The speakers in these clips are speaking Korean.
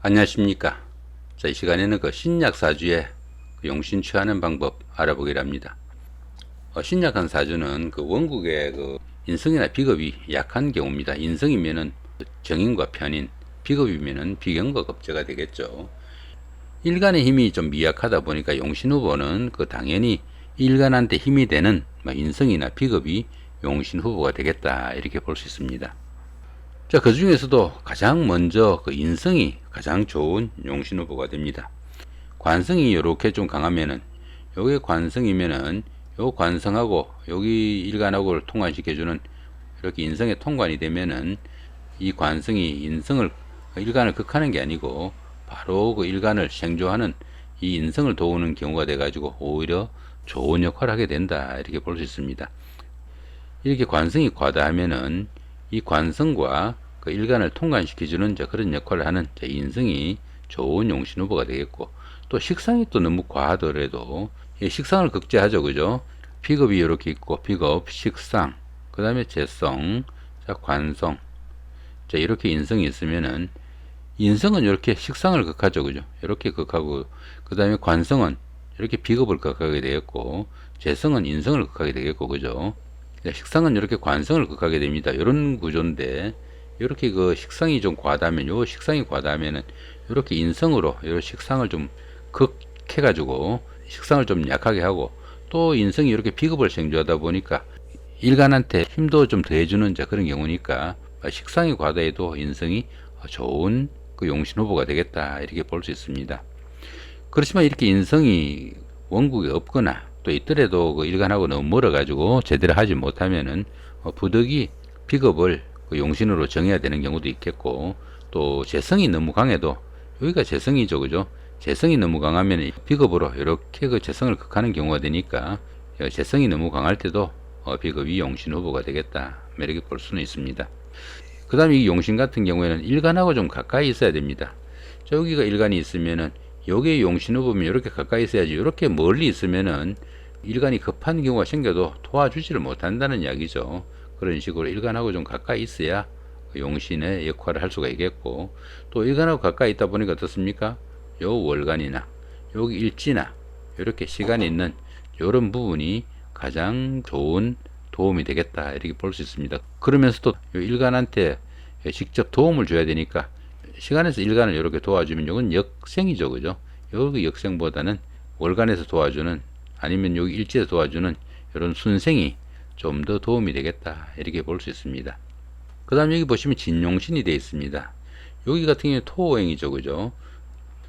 안녕하십니까. 자, 이 시간에는 신약 사주의 용신 취하는 방법 알아보기로 합니다. 신약한 사주는 원국의 인성이나 비겁이 약한 경우입니다. 인성이면은 정인과 편인, 비겁이면은 비견과 겁재가 되겠죠. 일간의 힘이 좀 미약하다 보니까 용신 후보는 당연히 일간한테 힘이 되는 인성이나 비겁이 용신 후보가 되겠다, 이렇게 볼 수 있습니다. 자, 그 중에서도 가장 먼저 인성이 가장 좋은 용신 후보가 됩니다. 관성이 이렇게 좀 강하면은, 요게 관성이면은 요 관성하고 여기 일간하고를 통관시켜주는 이렇게 인성의 통관이 되면은 이 관성이 인성을 일간을 극하는 게 아니고 바로 일간을 생조하는 이 인성을 도우는 경우가 돼 가지고 오히려 좋은 역할을 하게 된다, 이렇게 볼 수 있습니다. 이렇게 관성이 과다하면은 이 관성과 일간을 통관시켜주는 그런 역할을 하는 인성이 좋은 용신 후보가 되겠고, 또 식상이 또 너무 과하더라도 식상을 극제하죠, 그죠? 비겁이 이렇게 있고, 비겁, 식상, 그 다음에 재성, 자, 관성, 자, 이렇게 인성이 있으면은 인성은 이렇게 식상을 극하죠, 그죠? 이렇게 극하고, 그 다음에 관성은 이렇게 비겁을 극하게 되겠고, 재성은 인성을 극하게 되겠고, 그죠? 식상은 이렇게 관성을 극하게 됩니다. 이런 구조인데, 이렇게 식상이 좀 과다하면, 요 식상이 과다하면은 이렇게 인성으로 요 식상을 좀 극해가지고 식상을 좀 약하게 하고, 또 인성이 이렇게 비겁을 생조하다 보니까 일간한테 힘도 좀 더해주는 그런 경우니까 식상이 과다해도 인성이 좋은 용신 후보가 되겠다, 이렇게 볼 수 있습니다. 그렇지만 이렇게 인성이 원국에 없거나 또 있더라도 일간하고 너무 멀어가지고 제대로 하지 못하면은 부득이 비겁을 용신으로 정해야 되는 경우도 있겠고, 또 재성이 너무 강해도, 여기가 재성이죠, 그죠? 재성이 너무 강하면 비겁으로 이렇게 재성을 극하는 경우가 되니까 재성이 너무 강할 때도 비겁이 용신 후보가 되겠다, 이렇게 볼 수는 있습니다. 그 다음에 이 용신 같은 경우에는 일간하고 좀 가까이 있어야 됩니다. 여기가 일간이 있으면은 요게 용신 후보면 이렇게 가까이 있어야지, 이렇게 멀리 있으면은 일간이 급한 경우가 생겨도 도와주지를 못한다는 이야기죠. 그런 식으로 일간하고 좀 가까이 있어야 용신의 역할을 할 수가 있겠고, 또 일간하고 가까이 있다 보니까 어떻습니까? 요 월간이나 여기 일지나 이렇게 시간이 있는 이런 부분이 가장 좋은 도움이 되겠다, 이렇게 볼 수 있습니다. 그러면서도 일간한테 직접 도움을 줘야 되니까 시간에서 일간을 이렇게 도와주면 이건 역생이죠, 그죠? 여기 역생보다는 월간에서 도와주는, 아니면 여기 일지에서 도와주는 이런 순생이 좀 더 도움이 되겠다, 이렇게 볼 수 있습니다. 그 다음 여기 보시면 진용신이 되어 있습니다. 여기 같은 경우에 토오행이죠, 그죠?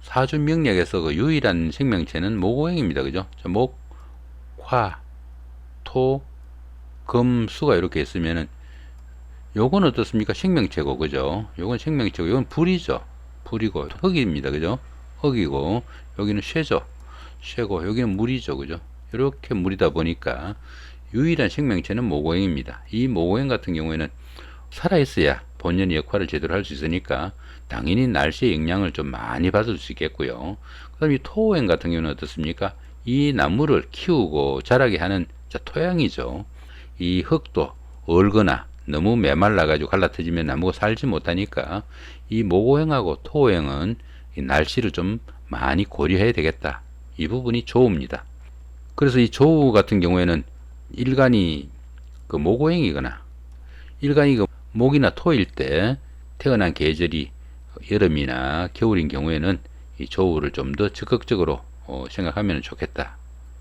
사주 명리학에서 유일한 생명체는 목오행입니다, 그죠? 목, 화, 토, 금, 수가 이렇게 있으면은 요건 어떻습니까? 생명체고, 그죠? 요건 생명체고, 요건 불이죠. 불이고, 흙입니다, 그죠? 흙이고, 여기는 쇠죠. 쇠고, 여기는 물이죠, 그죠? 이렇게 물이다 보니까 유일한 생명체는 목오행입니다. 이 목오행 같은 경우에는 살아있어야 본연의 역할을 제대로 할 수 있으니까 당연히 날씨의 영향을 좀 많이 받을 수 있겠고요. 그 다음에 이 토오행 같은 경우는 어떻습니까? 이 나무를 키우고 자라게 하는 토양이죠. 이 흙도 얼거나 너무 메말라가지고 갈라터지면 나무가 살지 못하니까 이 목오행하고 토오행은 이 날씨를 좀 많이 고려해야 되겠다, 이 부분이 조우입니다. 그래서 이 조우 같은 경우에는 일간이 목오행이거나 일간이 목이나 토일 때 태어난 계절이 여름이나 겨울인 경우에는 이 조우를 좀 더 적극적으로 생각하면 좋겠다,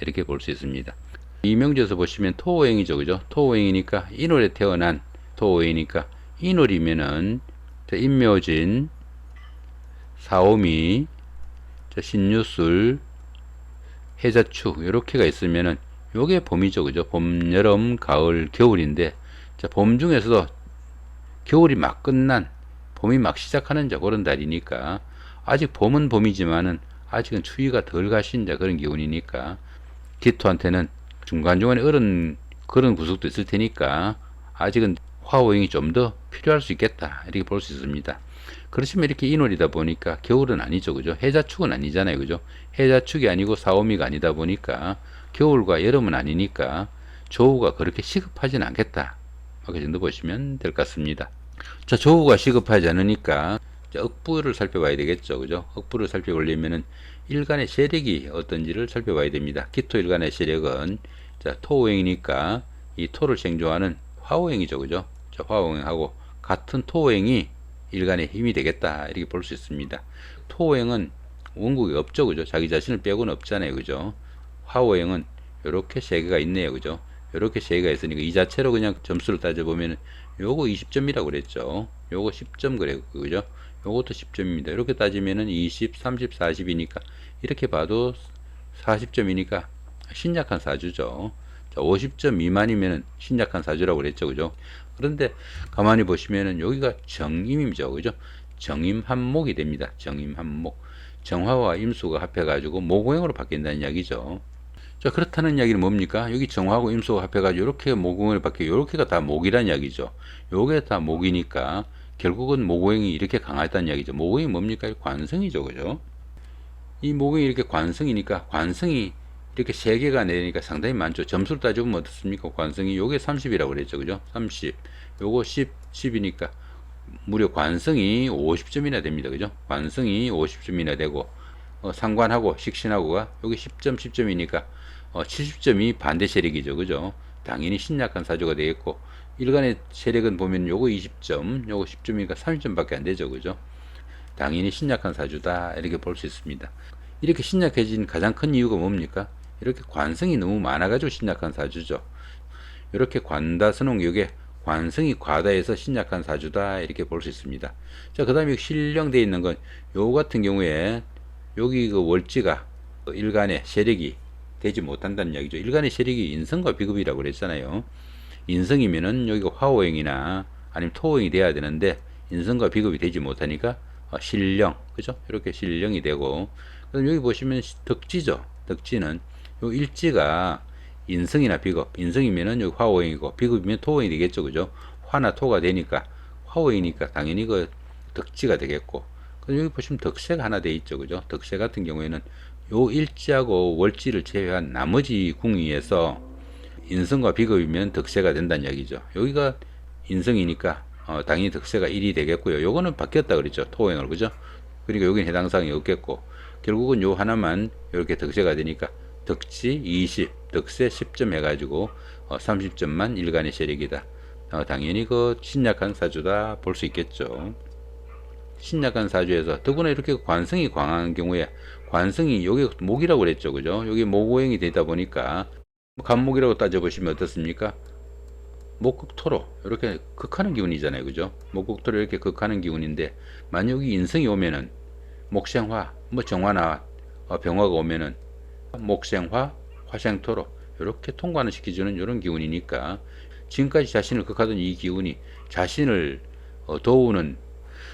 이렇게 볼 수 있습니다. 이명주에서 보시면 토오행이죠, 그죠? 토오행이니까 인월에 태어난 토오행이니까 인월이면은 인묘진, 사오미, 신유술, 해자축 이렇게가 있으면은 요게 봄이죠, 그죠? 봄, 여름, 가을, 겨울인데, 자, 봄 중에서도 겨울이 막 끝난, 봄이 막 시작하는 그런 달이니까, 아직 봄은 봄이지만은 아직은 추위가 덜 가신 그런 기운이니까 기토한테는 중간중간에 그런 구석도 있을 테니까 아직은 화오행이 좀 더 필요할 수 있겠다, 이렇게 볼 수 있습니다. 그렇지만 이렇게 인월이다 보니까 겨울은 아니죠, 그죠? 해자축은 아니잖아요, 그죠? 해자축이 아니고 사오미가 아니다 보니까 겨울과 여름은 아니니까 조우가 그렇게 시급하진 않겠다, 그 정도 보시면 될 것 같습니다. 자, 조우가 시급하지 않으니까 자, 억부를 살펴봐야 되겠죠. 그죠? 억부를 살펴보려면은 일간의 세력이 어떤지를 살펴봐야 됩니다. 기토일간의 세력은 자, 토오행이니까 이 토를 생조하는 화오행이죠. 그죠? 자, 화오행하고 같은 토오행이 일간의 힘이 되겠다. 이렇게 볼 수 있습니다. 토오행은 원국이 없죠. 그죠? 자기 자신을 빼고는 없잖아요. 그죠? 화오행은 이렇게 세 개가 있네요. 그죠? 이렇게 세 개가 있으니까 이 자체로 그냥 점수를 따져보면 요거 20점이라고 그랬죠. 요거 10점 그래요. 그죠? 요것도 10점입니다. 이렇게 따지면은 20, 30, 40이니까 이렇게 봐도 40점이니까 신약한 사주죠. 자, 50점 미만이면은 신약한 사주라고 그랬죠. 그죠? 그런데 가만히 보시면은 여기가 정임이죠. 그죠? 정임한목이 됩니다. 정임한목. 정화와 임수가 합해가지고 모고행으로 바뀐다는 이야기죠. 자, 그렇다는 이야기는 뭡니까? 여기 정화하고 임수가 합해가지고 이렇게 모고행을 바뀌고 이렇게가 다 목이란 이야기죠. 요게 다 목이니까 결국은 모고행이 이렇게 강하다는 이야기죠. 모고행이 뭡니까? 관성이죠. 그죠? 이 모고행이 이렇게 관성이니까 관성이 이렇게 세 개가 내니까 상당히 많죠. 점수를 따져보면 어떻습니까? 관성이 요게 30이라고 그랬죠. 그죠? 30. 요거 10, 10이니까 무려 관성이 50점이나 됩니다. 그죠? 관성이 50점이나 되고 상관하고 식신하고가 여기 10점, 10점이니까 70점이 반대 세력이죠. 그죠? 당연히 신약한 사주가 되겠고 일간의 세력은 보면 요거 20점, 요거 10점이니까 30점밖에 안 되죠. 그죠? 당연히 신약한 사주다 이렇게 볼 수 있습니다. 이렇게 신약해진 가장 큰 이유가 뭡니까? 이렇게 관성이 너무 많아가지고 신약한 사주죠. 이렇게 관다선홍 요게 관성이 과다해서 신약한 사주다 이렇게 볼 수 있습니다. 자, 그 다음에 실령되어 있는 건 요 같은 경우에 여기 그 월지가 일간의 세력이 되지 못한다는 이야기죠. 일간의 세력이 인성과 비급이라고 그랬잖아요. 인성이면은 여기가 화오행이나 아니면 토오행이 돼야 되는데 인성과 비급이 되지 못하니까 신령, 그죠? 이렇게 신령이 되고, 그럼 여기 보시면 덕지죠. 덕지는 요 일지가 인성이나 비급, 인성이면은 여기 화오행이고 비급이면 토오행이 되겠죠. 그죠? 화나 토가 되니까 화오행이니까 당연히 그 덕지가 되겠고, 그럼 여기 보시면 덕세가 하나 돼 있죠. 그죠? 덕세 같은 경우에는 요 일지하고 월지를 제외한 나머지 궁위에서 인성과 비급이면 덕세가 된다는 이야기죠. 여기가 인성이니까 당연히 덕세가 1이 되겠고요. 요거는 바뀌었다 그랬죠. 토행을. 그죠? 그러니까 여기는 해당 사항이 없겠고 결국은 요 하나만 이렇게 덕세가 되니까 덕지 20, 덕세 10점 해가지고 30점만 일간의 세력이다. 당연히 그 신약한 사주다 볼 수 있겠죠. 신약한 사주에서 더구나 이렇게 관성이 강한 경우에 관성이 여기 목이라고 그랬죠. 그죠? 여기 목오행이 되다 보니까 간목이라고 따져보시면 어떻습니까? 목극토로 이렇게 극하는 기운이잖아요. 그죠? 목극토로 이렇게 극하는 기운인데 만약 여기 인성이 오면은 목생화, 뭐 정화나 병화가 오면은 목생화, 화생토로 이렇게 통과는 시켜주는 이런 기운이니까 지금까지 자신을 극하던 이 기운이 자신을 도우는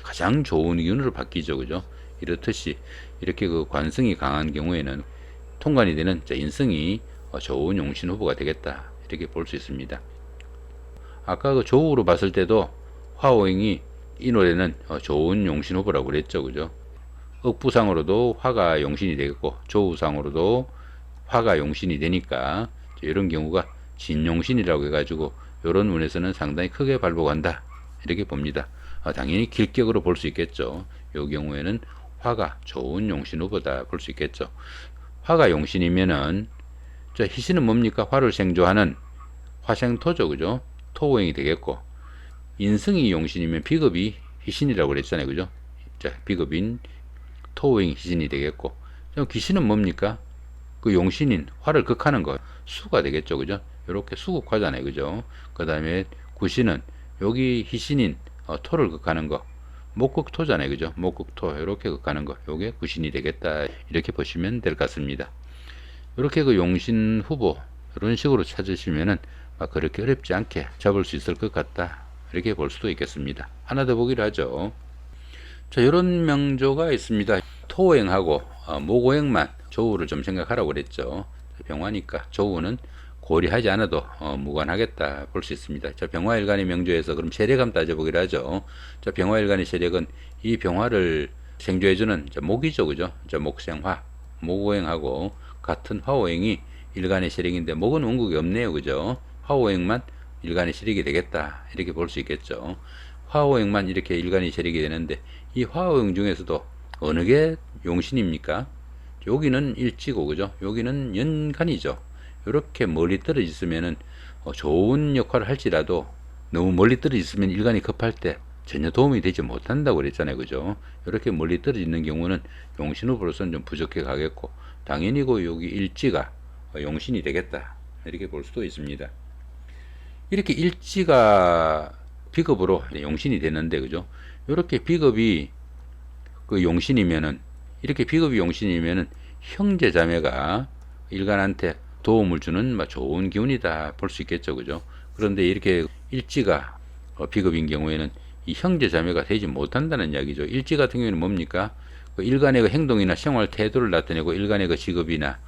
가장 좋은 기운으로 바뀌죠. 그죠? 이렇듯이 이렇게 그 관성이 강한 경우에는 통관이 되는 인성이 좋은 용신 후보가 되겠다. 이렇게 볼 수 있습니다. 아까 그 조우로 봤을 때도 화오행이 이 노래는 좋은 용신 후보라고 그랬죠. 그죠? 억부상으로도 화가 용신이 되겠고 조우상으로도 화가 용신이 되니까 이런 경우가 진용신이라고 해가지고 이런 운에서는 상당히 크게 발복한다. 이렇게 봅니다. 당연히 길격으로 볼 수 있겠죠. 이 경우에는 화가 좋은 용신 후보다 볼 수 있겠죠. 화가 용신이면은 자, 희신은 뭡니까? 화를 생조하는 화생토죠. 그죠? 토오행이 되겠고 인성이 용신이면 비급이 희신이라고 그랬잖아요. 그죠? 자, 비급인 토오행 희신이 되겠고 기신은 뭡니까? 그 용신인 화를 극하는 거 수가 되겠죠. 그죠? 이렇게 수극화잖아요. 그죠? 그 다음에 구신은 여기 희신인 토를 극하는 거 목극토잖아요. 그죠? 목극토 이렇게 극하는 거 요게 구신이 되겠다. 이렇게 보시면 될 것 같습니다. 이렇게 그 용신 후보 이런 식으로 찾으시면은 그렇게 어렵지 않게 잡을 수 있을 것 같다. 이렇게 볼 수도 있겠습니다. 하나 더 보기로 하죠. 자, 이런 명조가 있습니다. 토오행하고 목오행만 조우를 좀 생각하라고 그랬죠. 병화니까 조우는 고려하지 않아도 무관하겠다 볼 수 있습니다. 자, 병화일간의 명조에서 그럼 세력 한번 따져보기로 하죠. 자, 병화일간의 세력은 이 병화를 생조해주는 목이죠. 그죠? 자, 목생화, 목오행하고 같은 화오행이 일간의 세력인데 목은 원국이 없네요. 그죠? 화오행만 일간의 세력이 되겠다. 이렇게 볼 수 있겠죠. 화오행만 이렇게 일간이 세력이 되는데, 이 화오행 중에서도 어느 게 용신입니까? 여기는 일지고, 그죠? 여기는 연간이죠. 이렇게 멀리 떨어져 있으면은 좋은 역할을 할지라도 너무 멀리 떨어져 있으면 일간이 급할 때 전혀 도움이 되지 못한다고 그랬잖아요, 그죠? 이렇게 멀리 떨어져 있는 경우는 용신 후보로서는 좀 부족해 가겠고, 당연히 여기 일지가 용신이 되겠다, 이렇게 볼 수도 있습니다. 이렇게 일지가 비겁으로 용신이 되는데, 그죠? 이렇게 비겁이 그 용신이면은, 이렇게 비겁이 용신이면은 형제 자매가 일간한테 도움을 주는 좋은 기운이다 볼 수 있겠죠, 그죠? 그런데 이렇게 일지가 비겁인 경우에는 이 형제 자매가 되지 못한다는 이야기죠. 일지 같은 경우에는 뭡니까? 그 일간의 그 행동이나 생활 태도를 나타내고, 일간의 그 직업이나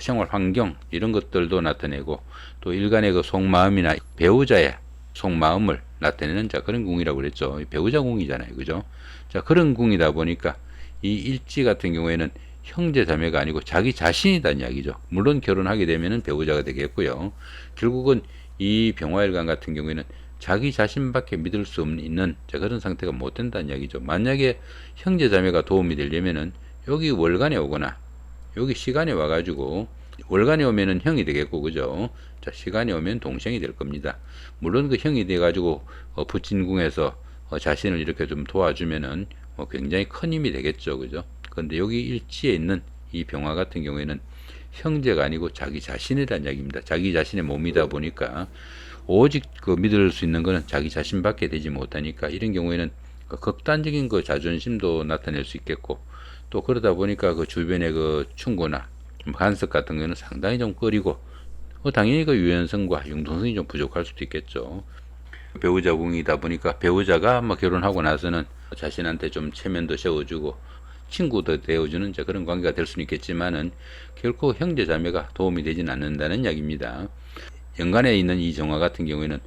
생활 환경 이런 것들도 나타내고, 또 일간의 그 속마음이나 배우자의 속마음을 나타내는 그런 궁이라고 그랬죠. 배우자 궁이잖아요, 그죠? 자, 그런 궁이다 보니까 이 일지 같은 경우에는 형제 자매가 아니고 자기 자신이다는 이야기죠. 물론 결혼하게 되면은 배우자가 되겠고요. 결국은 이 병화일간 같은 경우에는 자기 자신밖에 믿을 수 있는 그런 상태가 못 된다는 이야기죠. 만약에 형제 자매가 도움이 되려면은 여기 월간에 오거나 여기 시간에 와가지고, 월간에 오면은 형이 되겠고, 그죠? 자, 시간에 오면 동생이 될 겁니다. 물론 그 형이 돼가지고 부친궁에서 자신을 이렇게 좀 도와주면은 굉장히 큰 힘이 되겠죠, 그죠? 근데 여기 일지에 있는 이 병화 같은 경우에는 형제가 아니고 자기 자신이라는 이야기입니다. 자기 자신의 몸이다 보니까 오직 믿을 수 있는 거는 자기 자신밖에 되지 못하니까, 이런 경우에는 극단적인 자존심도 나타낼 수 있겠고, 또 그러다 보니까 주변의 충고나 간섭 같은 거는 상당히 좀 꺼리고, 당연히 유연성과 융통성이 좀 부족할 수도 있겠죠. 배우자 궁이다 보니까 배우자가 결혼하고 나서는 자신한테 좀 체면도 세워주고 친구도 되어주는 그런 관계가 될 수는 있겠지만은 결코 형제 자매가 도움이 되진 않는다는 이야기입니다. 연간에 있는 이 정화 같은 경우에는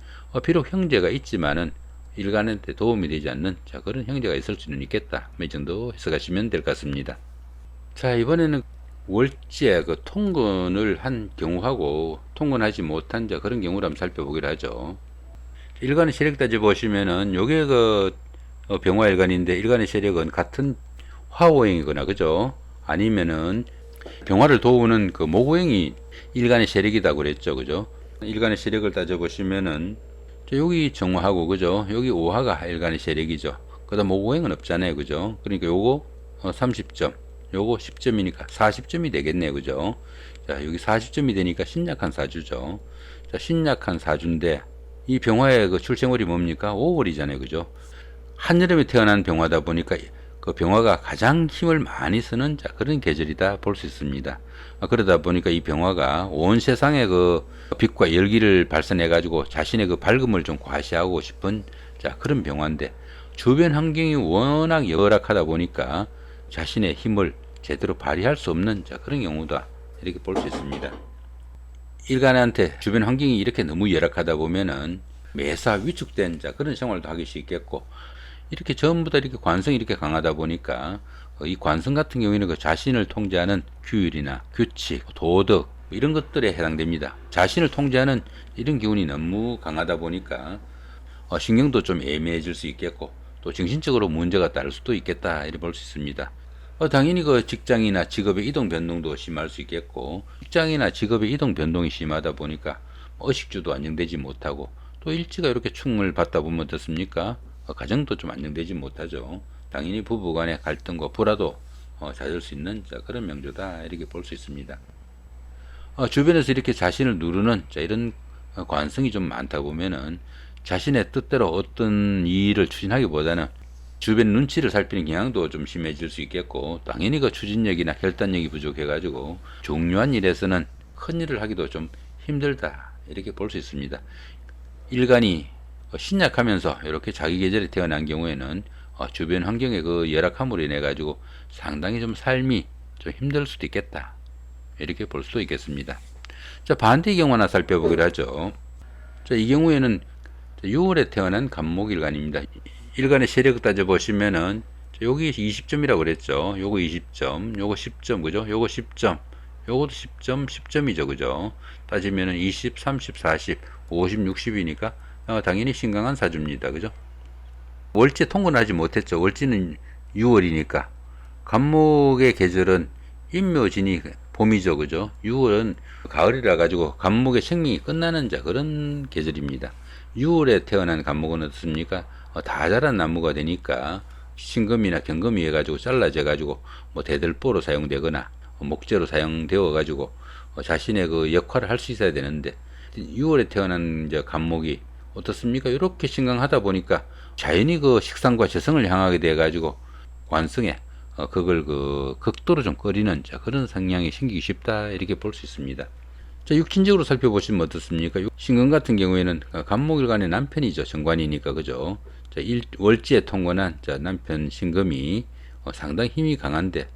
비록 형제가 있지만은 일간한테 도움이 되지 않는 그런 형제가 있을 수는 있겠다, 이 정도 해석하시면 될 것 같습니다. 자, 이번에는 월지에 통근을 한 경우하고 통근하지 못한 그런 경우를 한번 살펴보기로 하죠. 일간의 세력 따져 보시면은 요게 병화 일간인데, 일간의 세력은 같은 화오행이거나, 그죠? 아니면은 병화를 도우는 목오행이 일간의 세력이다 그랬죠, 그죠? 일간의 세력을 따져 보시면은 여기 정화하고, 그죠? 여기 오화가 일간의 세력이죠. 그다음 목오행은 없잖아요, 그죠? 그러니까 요거 30점, 요거 10점이니까 40점이 되겠네요, 그죠? 자, 여기 40점이 되니까 신약한 사주죠. 자, 신약한 사주인데 이 병화의 출생월이 뭡니까? 5월이잖아요, 그죠? 한여름에 태어난 병화다 보니까 병화가 가장 힘을 많이 쓰는 그런 계절이다 볼 수 있습니다. 그러다 보니까 이 병화가 온 세상에 빛과 열기를 발산해 가지고 자신의 밝음을 좀 과시하고 싶은 그런 병화인데, 주변 환경이 워낙 열악하다 보니까 자신의 힘을 제대로 발휘할 수 없는 그런 경우다, 이렇게 볼 수 있습니다. 일간한테 주변 환경이 이렇게 너무 열악하다 보면은 매사 위축된 그런 생활도 하기 쉽겠고, 이렇게 전부 다 이렇게 관성이 이렇게 강하다 보니까 이 관성 같은 경우에는 자신을 통제하는 규율이나 규칙, 도덕 이런 것들에 해당됩니다. 자신을 통제하는 이런 기운이 너무 강하다 보니까 신경도 좀 애매해질 수 있겠고, 또 정신적으로 문제가 따를 수도 있겠다, 이렇게 볼 수 있습니다. 당연히 직장이나 직업의 이동 변동도 심할 수 있겠고, 직장이나 직업의 이동 변동이 심하다 보니까 의식주도 안정되지 못하고, 또 일지가 이렇게 충을 받다 보면 어떻습니까? 가정도 좀 안정되지 못하죠. 당연히 부부 간의 갈등과 불화도 잦을 수 있는 그런 명조다, 이렇게 볼 수 있습니다. 주변에서 이렇게 자신을 누르는 이런 관성이 좀 많다 보면은 자신의 뜻대로 어떤 일을 추진하기보다는 주변 눈치를 살피는 경향도 좀 심해질 수 있겠고, 당연히 추진력이나 결단력이 부족해가지고 중요한 일에서는 큰 일을 하기도 좀 힘들다, 이렇게 볼 수 있습니다. 일간이 신약하면서 이렇게 자기 계절에 태어난 경우에는 주변 환경의 열악함으로 인해 가지고 상당히 좀 삶이 좀 힘들 수도 있겠다, 이렇게 볼 수도 있겠습니다. 자, 반대의 경우 하나 살펴보기로 하죠. 자, 이 경우에는 6월에 태어난 간목일간입니다. 일간의 세력을 따져 보시면은 여기 20점이라고 그랬죠. 요거 20점, 요거 10점, 그죠? 요거 10점, 요것도 10점, 10점이죠, 그죠? 따지면은 20, 30, 40, 50, 60이니까 당연히 신강한 사주입니다, 그죠? 월지에 통과는 하지 못했죠. 월지는 6월이니까. 간목의 계절은 인묘진이 봄이죠. 그죠? 6월은 가을이라 가지고 간목의 생명이 끝나는 그런 계절입니다. 6월에 태어난 간목은 어떻습니까? 다 자란 나무가 되니까 신금이나 경금이 해가지고 잘라져 가지고 뭐 대들보로 사용되거나 목재로 사용되어 가지고 자신의 그 역할을 할 수 있어야 되는데 6월에 태어난 간목이 어떻습니까? 이렇게 신강하다 보니까 자연히 그 식상과 재성을 향하게 돼 가지고 관성에 그걸 그 극도로 좀 꺼리는 그런 성향이 생기기 쉽다 이렇게 볼 수 있습니다. 자, 육친적으로 살펴보시면 어떻습니까? 신금 같은 경우에는 간목일간의 남편이죠. 정관이니까 그죠? 자, 월지에 통관한 남편 신금이 상당히 힘이 강한데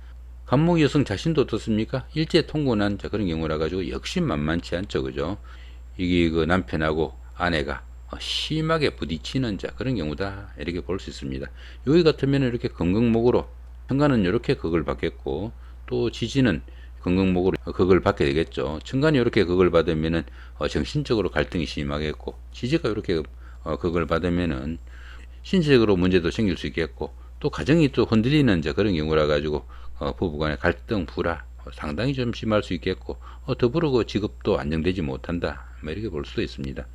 간목 여성 자신도 어떻습니까? 일지에 통관한 그런 경우라 가지고 역시 만만치 않죠. 그죠? 이게 그 남편하고 아내가 심하게 부딪히는 그런 경우다 이렇게 볼 수 있습니다. 여기 같으면 이렇게 건강목으로 천간은 이렇게 극을 받겠고 또 지지는 건강목으로 극을 받게 되겠죠. 천간이 이렇게 극을 받으면은 정신적으로 갈등이 심하겠고 지지가 이렇게 극을 받으면은 신체적으로 문제도 생길 수 있겠고 또 가정이 또 흔들리는 그런 경우라 가지고 부부간의 갈등 불화 상당히 좀 심할 수 있겠고 더불어 그 직업도 안정되지 못한다 이렇게 볼 수도 있습니다.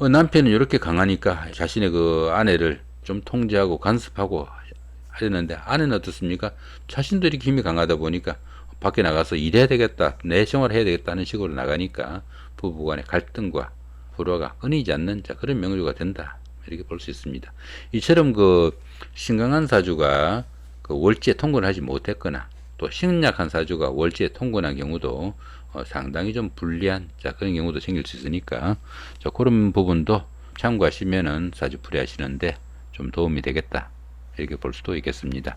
남편은 이렇게 강하니까 자신의 그 아내를 좀 통제하고 간섭하고 하려는데 아내는 어떻습니까? 자신도 이렇게 힘이 강하다 보니까 밖에 나가서 일해야 되겠다, 내 생활을 해야 되겠다 하는 식으로 나가니까 부부간의 갈등과 불화가 끊이지 않는 그런 명주가 된다 이렇게 볼 수 있습니다. 이처럼 그 신강한 사주가 그 월지에 통근을 하지 못했거나 또 신약한 사주가 월지에 통근한 경우도 상당히 좀 불리한 그런 경우도 생길 수 있으니까 그런 부분도 참고하시면은 사주풀이 하시는데 좀 도움이 되겠다 이렇게 볼 수도 있겠습니다.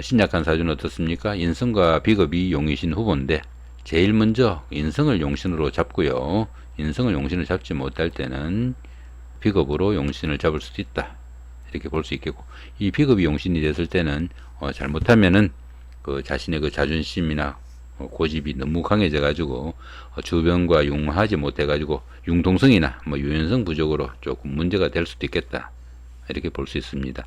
신약한 사주는 어떻습니까? 인성과 비겁이 용이신 후보인데 제일 먼저 인성을 용신으로 잡고요. 인성을 용신을 잡지 못할 때는 비겁으로 용신을 잡을 수도 있다 이렇게 볼 수 있겠고 이 비겁이 용신이 됐을 때는 잘못하면은 그 자신의 그 자존심이나 고집이 너무 강해져 가지고 주변과 융화하지 못해 가지고 융통성이나 유연성 부족으로 조금 문제가 될 수도 있겠다 이렇게 볼 수 있습니다.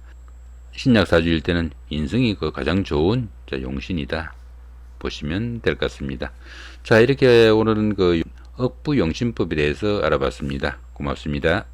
신약 사주일 때는 인성이 그 가장 좋은 용신이다 보시면 될 것 같습니다. 자, 이렇게 오늘은 그 억부용신법에 대해서 알아봤습니다. 고맙습니다.